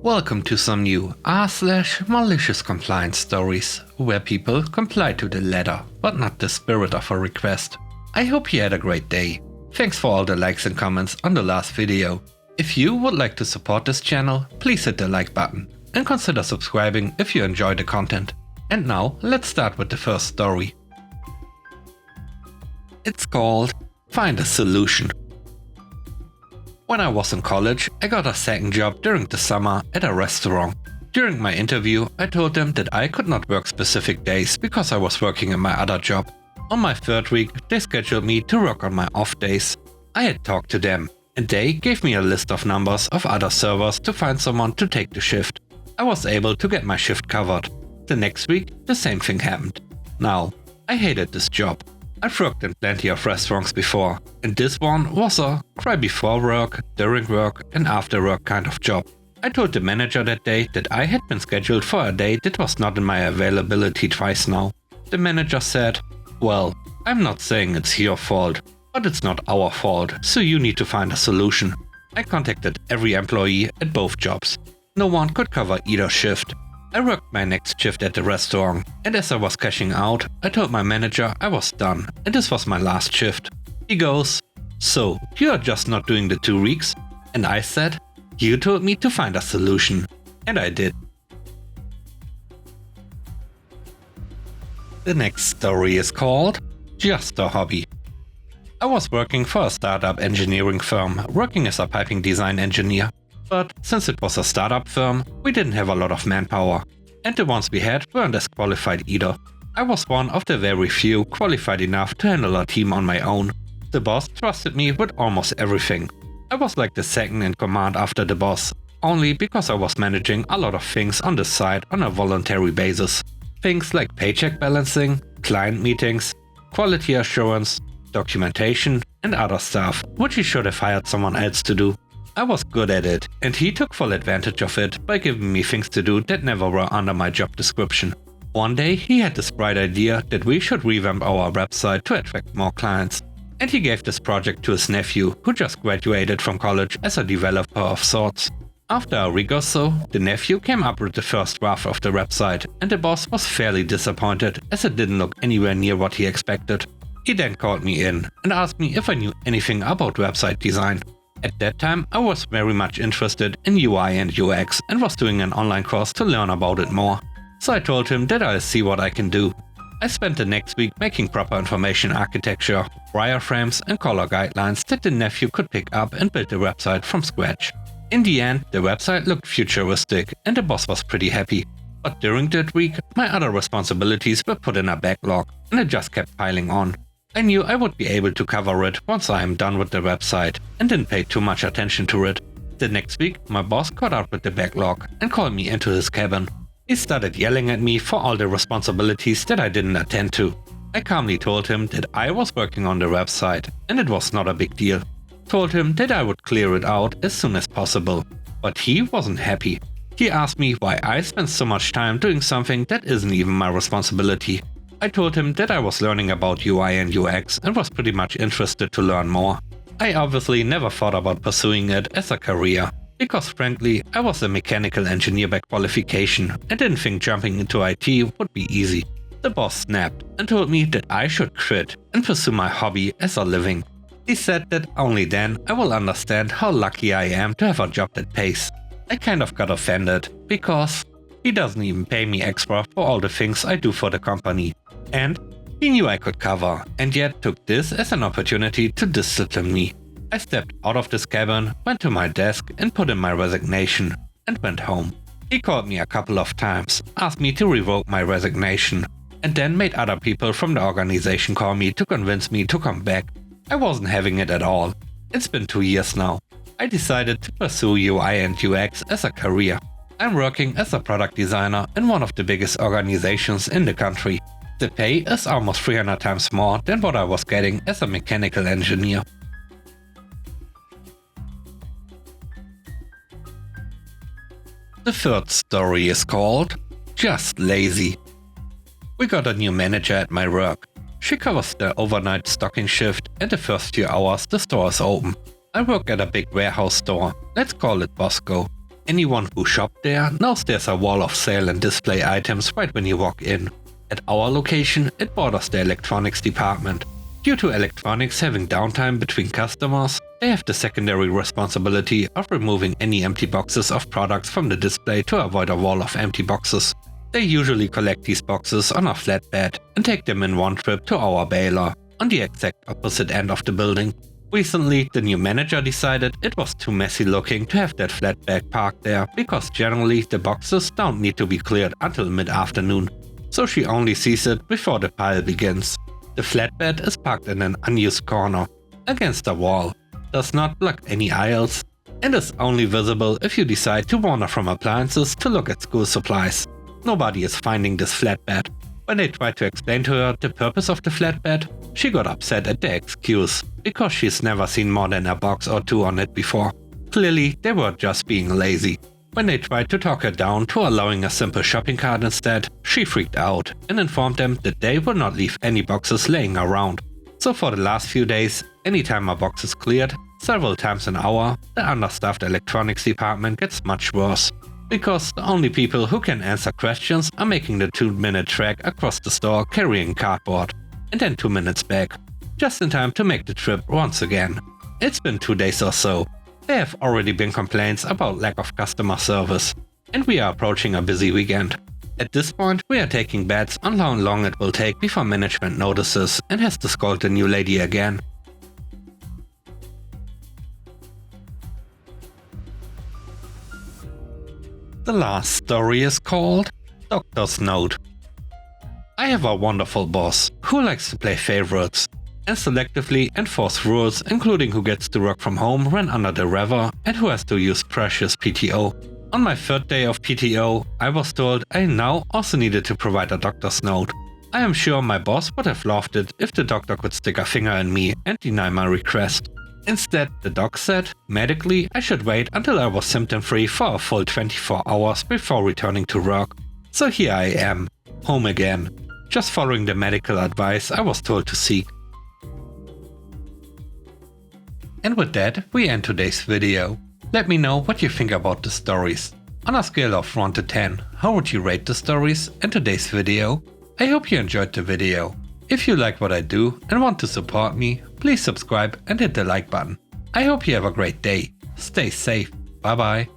Welcome to some new r/malicious compliance stories, where people comply to the letter, but not the spirit of a request. I hope you had a great day. Thanks for all the likes and comments on the last video. If you would like to support this channel, please hit the like button and consider subscribing if you enjoy the content. And now, let's start with the first story. It's called Find a Solution. When I was in college, I got a second job during the summer at a restaurant. During my interview, I told them that I could not work specific days because I was working in my other job. On my third week, they scheduled me to work on my off days. I had talked to them, and they gave me a list of numbers of other servers to find someone to take the shift. I was able to get my shift covered. The next week, the same thing happened. Now, I hated this job. I've worked in plenty of restaurants before, and this one was a cry before work, during work and after work kind of job. I told the manager that day that I had been scheduled for a day that was not in my availability twice now. The manager said, "Well, I'm not saying it's your fault, but it's not our fault, so you need to find a solution." I contacted every employee at both jobs. No one could cover either shift. I worked my next shift at the restaurant, and as I was cashing out, I told my manager I was done and this was my last shift. He goes, "So, you are just not doing the 2 weeks?" And I said, "You told me to find a solution." And I did. The next story is called Just a Hobby. I was working for a startup engineering firm, working as a piping design engineer. But since it was a startup firm, we didn't have a lot of manpower, and the ones we had weren't as qualified either. I was one of the very few qualified enough to handle a team on my own. The boss trusted me with almost everything. I was like the second in command after the boss, only because I was managing a lot of things on the side on a voluntary basis. Things like paycheck balancing, client meetings, quality assurance, documentation, and other stuff, which he should have hired someone else to do. I was good at it, and he took full advantage of it by giving me things to do that never were under my job description. One day he had this bright idea that we should revamp our website to attract more clients. And he gave this project to his nephew, who just graduated from college as a developer of sorts. After a week or so, the nephew came up with the first draft of the website, and the boss was fairly disappointed as it didn't look anywhere near what he expected. He then called me in and asked me if I knew anything about website design. At that time, I was very much interested in UI and UX and was doing an online course to learn about it more. So I told him that I'll see what I can do. I spent the next week making proper information architecture, wireframes and color guidelines that the nephew could pick up and build the website from scratch. In the end, the website looked futuristic and the boss was pretty happy. But during that week, my other responsibilities were put in a backlog and it just kept piling on. I knew I would be able to cover it once I am done with the website and didn't pay too much attention to it. The next week, my boss caught up with the backlog and called me into his cabin. He started yelling at me for all the responsibilities that I didn't attend to. I calmly told him that I was working on the website and it was not a big deal. Told him that I would clear it out as soon as possible. But he wasn't happy. He asked me why I spent so much time doing something that isn't even my responsibility. I told him that I was learning about UI and UX and was pretty much interested to learn more. I obviously never thought about pursuing it as a career, because frankly, I was a mechanical engineer by qualification and didn't think jumping into IT would be easy. The boss snapped and told me that I should quit and pursue my hobby as a living. He said that only then I will understand how lucky I am to have a job that pays. I kind of got offended, because he doesn't even pay me extra for all the things I do for the company. And he knew I could cover, and yet took this as an opportunity to discipline me. I stepped out of this cabin, went to my desk and put in my resignation, and went home. He called me a couple of times, asked me to revoke my resignation, and then made other people from the organization call me to convince me to come back. I wasn't having it at all. It's been 2 years now. I decided to pursue UI and UX as a career. I'm working as a product designer in one of the biggest organizations in the country. The pay is almost 300 times more than what I was getting as a mechanical engineer. The third story is called Just Lazy. We got a new manager at my work. She covers the overnight stocking shift and the first few hours the store is open. I work at a big warehouse store, let's call it Bosco. Anyone who shopped there knows there's a wall of sale and display items right when you walk in. At our location, it borders the electronics department. Due to electronics having downtime between customers, they have the secondary responsibility of removing any empty boxes of products from the display to avoid a wall of empty boxes. They usually collect these boxes on a flatbed and take them in one trip to our baler, on the exact opposite end of the building. Recently, the new manager decided it was too messy looking to have that flatbed parked there because generally the boxes don't need to be cleared until mid-afternoon, so she only sees it before the pile begins. The flatbed is parked in an unused corner, against a wall, does not block any aisles, and is only visible if you decide to wander from appliances to look at school supplies. Nobody is finding this flatbed. When they tried to explain to her the purpose of the flatbed, she got upset at the excuse, because she's never seen more than a box or two on it before. Clearly, they were just being lazy. When they tried to talk her down to allowing a simple shopping cart instead, she freaked out and informed them that they will not leave any boxes laying around. So for the last few days, anytime a box is cleared, several times an hour, the understaffed electronics department gets much worse. Because the only people who can answer questions are making the 2-minute trek across the store carrying cardboard, and then 2 minutes back, just in time to make the trip once again. It's been 2 days or so. There have already been complaints about lack of customer service, and we are approaching a busy weekend. At this point, we are taking bets on how long it will take before management notices and has to scold the new lady again. The last story is called Doctor's Note. I have a wonderful boss who likes to play favorites and selectively enforce rules, including who gets to work from home when under the weather and who has to use precious PTO. On my 3rd day of PTO, I was told I now also needed to provide a doctor's note. I am sure my boss would have loved it if the doctor could stick a finger in me and deny my request. Instead, the doc said, medically, I should wait until I was symptom-free for a full 24 hours before returning to work. So here I am, home again, just following the medical advice I was told to seek. And with that, we end today's video. Let me know what you think about the stories. On a scale of 1 to 10, how would you rate the stories and today's video? I hope you enjoyed the video. If you like what I do and want to support me, please subscribe and hit the like button. I hope you have a great day. Stay safe. Bye bye.